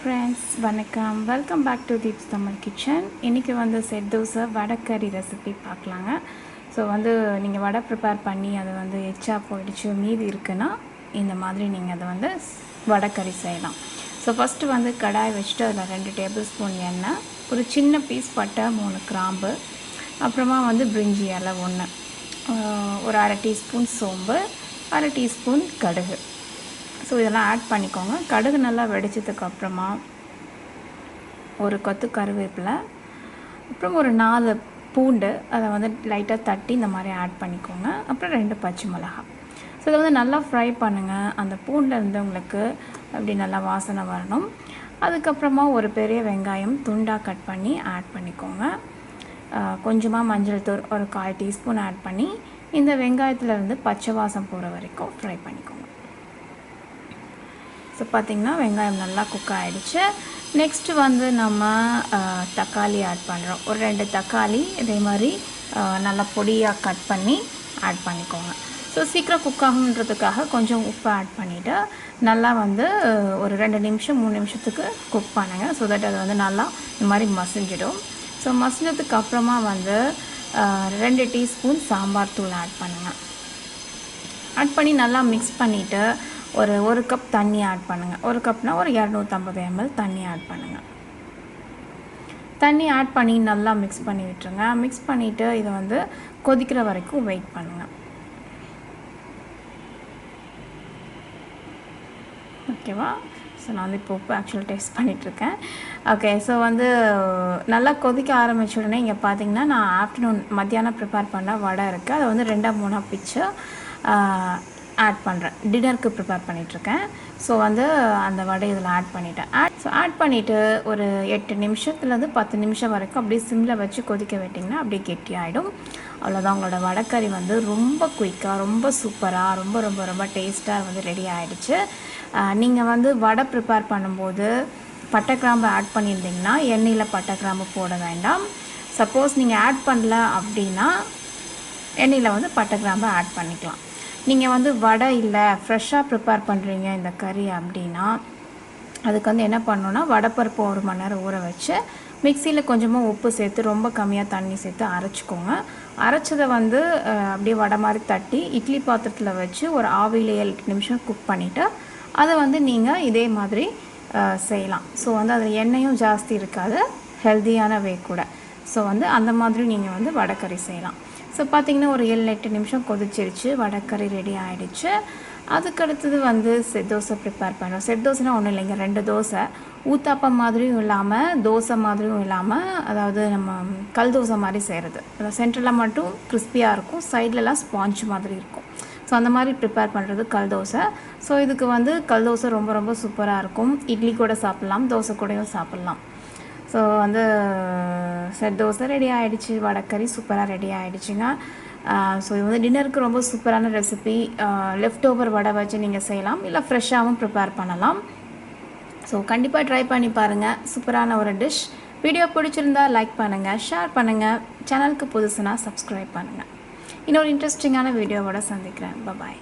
friends, வணக்கம். Welcome back to DeepsTAMILKITCHEN. இன்னைக்கு வந்து செட் தோசை வடக்கறி ரெசிபி பார்க்கலாங்க. ஸோ வந்து நீங்கள் வடை ப்ரிப்பேர் பண்ணி அதை வந்து எச்சா போயிடுச்சு மீதி இருக்குன்னா இந்த மாதிரி நீங்கள் அதை வந்து வடக்கறி செய்யலாம். ஸோ ஃபஸ்ட்டு வந்து கடாய் வச்சுட்டு அதில் 2 டேபிள் ஸ்பூன் எண்ணெய், ஒரு சின்ன பீஸ் பட்டை, 3 கிராம்பு, அப்புறமா வந்து பிரிஞ்சி இலை 1, ஒரு அரை டீஸ்பூன் சோம்பு, அரை டீஸ்பூன் கடுகு. ஸோ இதெல்லாம் ஆட் பண்ணிக்கோங்க. கடுகு நல்லா வெடிச்சதுக்கப்புறமா ஒரு கொத்து கருவேப்பிலை, அப்புறம் ஒரு 4 பூண்டு, அதை வந்து லைட்டாக தட்டி இந்த மாதிரி ஆட் பண்ணிக்கோங்க. அப்புறம் 2 பச்சை மிளகாய். ஸோ இதை வந்து நல்லா ஃப்ரை பண்ணுங்கள். அந்த பூண்டில் உங்களுக்கு அப்படி நல்லா வாசனை வரணும். அதுக்கப்புறமா ஒரு பெரிய வெங்காயம் துண்டாக கட் பண்ணி ஆட் பண்ணிக்கோங்க. கொஞ்சமாக மஞ்சள் தூள் ஒரு 1/4 டீஸ்பூன் ஆட் பண்ணி இந்த வெங்காயத்துலேருந்து பச்சை வாசம் போகிற வரைக்கும் ஃப்ரை பண்ணிக்கோங்க. ஸோ பார்த்திங்கன்னா வெங்காயம் நல்லா குக் ஆகிடுச்சு. நெக்ஸ்ட்டு வந்து நம்ம தக்காளி ஆட் பண்ணுறோம். ஒரு 2 தக்காளி இதே மாதிரி நல்லா பொடியாக கட் பண்ணி ஆட் பண்ணிக்கோங்க. ஸோ சீக்கிரம் குக் ஆகுன்றதுக்காக கொஞ்சம் உப்பு ஆட் பண்ணிவிட்டு நல்லா வந்து ஒரு 2 நிமிஷம் 3 நிமிஷத்துக்கு குக் பண்ணுங்கள். ஸோ தட் அது வந்து நல்லா இந்த மாதிரி மசிஞ்சிடும். ஸோ மசிஞ்சதுக்கு அப்புறமா வந்து 2 டீஸ்பூன் சாம்பார் தூள் ஆட் பண்ணுங்கள். ஆட் பண்ணி நல்லா மிக்ஸ் பண்ணிவிட்டு ஒரு கப் தண்ணி ஆட் பண்ணுங்கள். ஒரு கப்னா ஒரு 250 ml தண்ணி ஆட் பண்ணுங்கள். தண்ணி ஆட் பண்ணி நல்லா மிக்ஸ் பண்ணி விட்டுருங்க. மிக்ஸ் பண்ணிவிட்டு இதை வந்து கொதிக்கிற வரைக்கும் வெயிட் பண்ணுங்கள். ஓகேவா? ஸோ நான் வந்து இப்போ உப்பு ஆக்சுவல் டேஸ்ட் பண்ணிகிட்ருக்கேன். ஓகே, ஸோ வந்து நல்லா கொதிக்க ஆரம்பிச்ச உடனே இங்கே பார்த்தீங்கன்னா நான் மத்தியானம் ப்ரிப்பேர் பண்ண வடை இருக்குது. அதை வந்து 2-3 பிச்சு ஆட் பண்ணுறேன். டின்னருக்கு ப்ரிப்பேர் பண்ணிகிட்ருக்கேன். ஸோ வந்து அந்த வடை இதில் ஆட் பண்ணிவிட்டேன். ஆட் பண்ணிவிட்டு ஒரு 8 நிமிஷத்துலேருந்து 10 நிமிஷம் வரைக்கும் அப்படியே சிம்மில் வச்சு கொதிக்க விட்டிங்கன்னா அப்படியே கெட்டியாகிடும். அவ்வளோதான், உங்களோட வடைக்கறி வந்து ரொம்ப குயிக்காக, ரொம்ப சூப்பராக, ரொம்ப ரொம்ப ரொம்ப டேஸ்ட்டாக வந்து ரெடி ஆகிடுச்சு. நீங்கள் வந்து வடை ப்ரிப்பேர் பண்ணும்போது பட்டை கிராம்பு ஆட் பண்ணியிருந்தீங்கன்னா எண்ணெயில் பட்டை கிராம்பு போட வேண்டாம். சப்போஸ் நீங்கள் ஆட் பண்ணல அப்படின்னா எண்ணெயில் வந்து பட்டை கிராம்பு ஆட் பண்ணிக்கலாம். நீங்கள் வந்து வடை இல்லை ஃப்ரெஷ்ஷாக ப்ரிப்பேர் பண்ணுறீங்க இந்த கறி அப்படின்னா அதுக்கு வந்து என்ன பண்ணணுன்னா வடைப்பருப்பு 1 மணி நேரம் ஊற வச்சு மிக்சியில் கொஞ்சமாக உப்பு சேர்த்து ரொம்ப கம்மியாக தண்ணி சேர்த்து அரைச்சிக்கோங்க. அரைச்சதை வந்து அப்படியே வடை மாதிரி தட்டி இட்லி பாத்திரத்தில் வச்சு ஒரு ஆவியில் 7 நிமிஷம் குக் பண்ணிவிட்டு அதை வந்து நீங்கள் இதே மாதிரி செய்யலாம். ஸோ வந்து அதில் எண்ணெயும் ஜாஸ்தி இருக்காது, ஹெல்த்தியான வே கூட. ஸோ வந்து அந்த மாதிரி நீங்கள் வந்து வடைக்கறி செய்யலாம். ஸோ பார்த்திங்கன்னா ஒரு 7-8 நிமிஷம் கொதிச்சிருச்சு, வடைக்கறி ரெடி ஆகிடுச்சு. அதுக்கடுத்தது வந்து செட் தோசை ப்ரிப்பேர் பண்ணுறோம். செட் தோசைனா ஒன்றும் இல்லைங்க, 2 தோசை ஊத்தாப்பம் மாதிரியும் இல்லாமல் தோசை மாதிரியும் இல்லாமல், அதாவது நம்ம கல் தோசை மாதிரி செய்கிறது. அதாவது சென்டரில் மட்டும் கிறிஸ்பியாக இருக்கும், சைட்லலாம் ஸ்பாஞ்ச் மாதிரி இருக்கும். ஸோ அந்த மாதிரி ப்ரிப்பேர் பண்ணுறது கல் தோசை. ஸோ இதுக்கு வந்து கல் தோசை ரொம்ப ரொம்ப சூப்பராக இருக்கும். இட்லி கூட சாப்பிட்லாம், தோசை கூடயும் சாப்பிட்லாம். ஸோ வந்து செட் தோசை ரெடி ஆகிடுச்சு, வடைக்கறி சூப்பராக ரெடி ஆகிடுச்சுங்க. ஸோ இது வந்து டின்னருக்கு ரொம்ப சூப்பரான ரெசிபி. லெஃப்ட் ஓவர் வடை வச்சு நீங்கள் செய்யலாம், இல்லை ஃப்ரெஷ்ஷாகவும் ப்ரிப்பேர் பண்ணலாம். ஸோ கண்டிப்பாக ட்ரை பண்ணி பாருங்கள். சூப்பரான ஒரு டிஷ். வீடியோ பிடிச்சிருந்தா லைக் பண்ணுங்கள், ஷேர் பண்ணுங்கள், சேனலுக்கு புதுசுனா சப்ஸ்கிரைப் பண்ணுங்கள். இன்னொரு இன்ட்ரெஸ்டிங்கான வீடியோவோட சந்திக்கிறேன். பாய்.